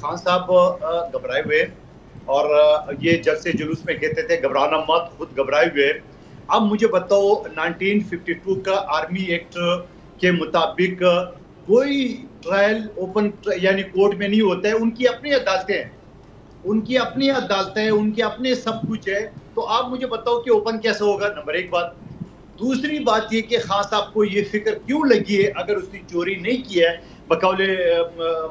खान साहब घबराए हुए और ये जब से जुलूस में कहते थे घबराना मत, खुद घबराए हुए। अब मुझे बताओ 1952 का आर्मी एक्ट के मुताबिक कोई ट्रायल ओपन यानी कोर्ट में नहीं होता है, उनकी अपनी अदालतें हैं, उनकी अपनी अदालतें हैं, उनके अपने सब कुछ है। तो आप मुझे बताओ कि ओपन कैसे होगा, नंबर एक बात। दूसरी बात ये कि खान साहब को ये फिक्र क्यों लगी है, अगर उसने चोरी नहीं की है बकौले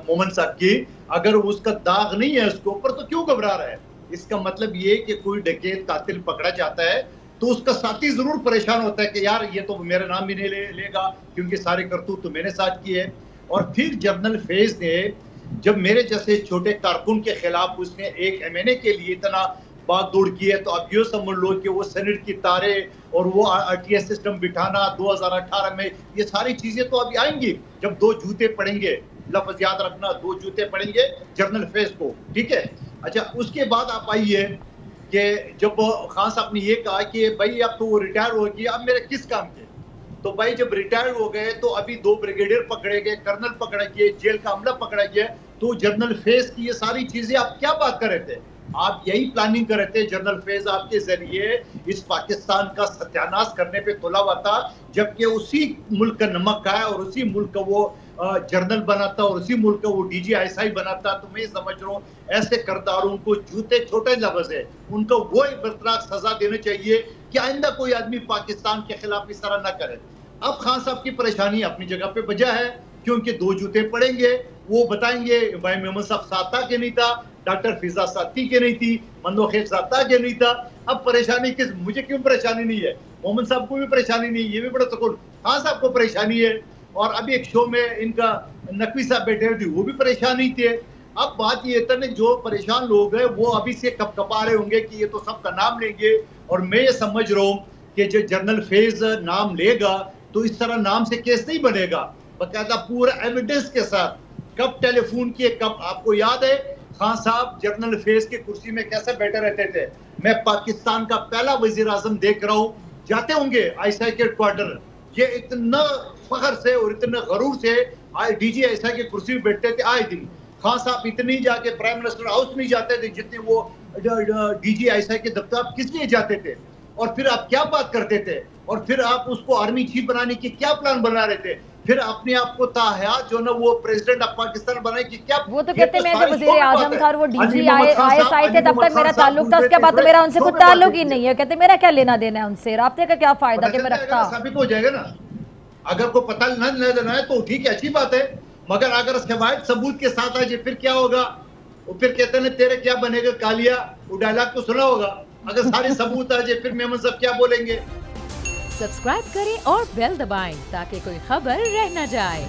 मोमन साहब की, अगर उसका दाग नहीं है उसके ऊपर, तो क्यों घबरा रहा है? इसका मतलब ये कि कोई डकैत कातिल पकड़ा जाता है तो उसका साथी जरूर परेशान होता है कि यार ये तो मेरा नाम भी नहीं लेगा क्योंकि सारे करतूत तो मैंने साथ किए। और फिर जनरल फैज ने जब मेरे जैसे छोटे कारकुन के खिलाफ उसने एक एमएनए के लिए इतना भागदौड़ की है, तो अब ये समझ लो कि वो सेनेट की तारे और वो आरटीएस सिस्टम बिठाना 2018 में, ये सारी चीजें तो अभी आएंगी जब दो जूते पड़ेंगे। लफ्ज याद रखना, दो जूते पड़ेंगे जनरल फैज को, ठीक है। अच्छा, उसके बाद आप आइए कि जब खान साहब ने ये कहा कि भाई अब तो वो रिटायर हो गया, अब मेरे किस काम के? तो भाई जब रिटायर हो गए तो अभी 2 ब्रिगेडियर पकड़े गए, कर्नल पकड़ा गए, जेल का अमला पकड़ा गया, तो जनरल फैज की ये सारी चीजें आप क्या बात कर रहे थे? आप यही प्लानिंग कर रहे थे जनरल फैज आपके जरिए इस पाकिस्तान का सत्यानाश करने पे तुला हुआ था, जबकि उसी मुल्क का नमक का है और उसी मुल्क का वो जनरल बनाता और उसी मुल्क का वो DGI बनाता। तो मैं समझ रहा हूँ ऐसे करदारों को जूते छोटे लफ्ज है, उनको वो बर्तराक सजा देनी चाहिए कि आइंदा कोई आदमी पाकिस्तान के खिलाफ इस तरह ना करे। अब खान साहब की परेशानी अपनी जगह पे वजह है, क्योंकि दो जूते पड़ेंगे, वो बताएंगे भाई मोहम्मद साहब साता के नहीं था, डॉक्टर फिजा साथी के नहीं थी, मंदोखेर साता के नहीं था। अब परेशानी किस, मुझे क्यों परेशानी नहीं है? मोहम्मद साहब को भी परेशानी नहीं है, ये भी बड़ा सुकून। खान साहब को परेशानी है, और अभी एक शो में इनका नकवी साहब बैठे हुए थे, वो भी परेशान नहीं थे। अब बात ये है जो परेशान लोग हैं वो अभी से कपकपा रहे होंगे कि ये तो सबका नाम लेंगे, और मैं ये समझ रहा हूँ कि जो जनरल फैज नाम लेगा तो इस तरह नाम से केस नहीं बनेगा, बकायदा पूरा एविडेंस के साथ, कब टेलीफोन किए, कब। आपको याद है खान साहब जनरल फैज की कुर्सी में कैसे बैठे रहते थे? मैं पाकिस्तान का पहला वजीर आजम देख रहा हूँ, जाते होंगे ISI के क्वार्टर, ये इतना फख्र से और इतने गरूर से DGI की कुर्सी में बैठते थे आए दिन। खान साहब इतनी जाके प्राइम मिनिस्टर हाउस नहीं जाते थे जितने वो DGI के दफ्तर किस लिए जाते थे? और फिर आप क्या बात करते थे? और फिर आप उसको आर्मी चीफ बनाने की क्या प्लान बना रहे थे? फिर अपने आप को ताहयात जो ना वो प्रेसिडेंट ऑफ पाकिस्तान बनाए कि क्या? वो तो कहते मैं जब वजीर आजम था और वो DGI थे तब तक मेरा ताल्लुक था, उसके बाद तो मेरा उनसे कुछ ताल्लुक ही नहीं है। कहते मेरा क्या लेना देना है उनसे, राब्ते का क्या फायदा कि मैं रखता? साबित हो जाएगा ना, अगर को पता न देना है तो ठीक है, अच्छी बात है, मगर अगर शवाहिद सबूत के साथ आ जाए फिर क्या होगा? वो फिर कहते हैं तेरे क्या बनेगा कालिया, वो डायलॉग तो सुना होगा। अगर सारे सबूत आ जाए फिर मेमन साहब क्या बोलेंगे? सब्सक्राइब करें और बेल दबाएं ताकि कोई खबर रह न जाए।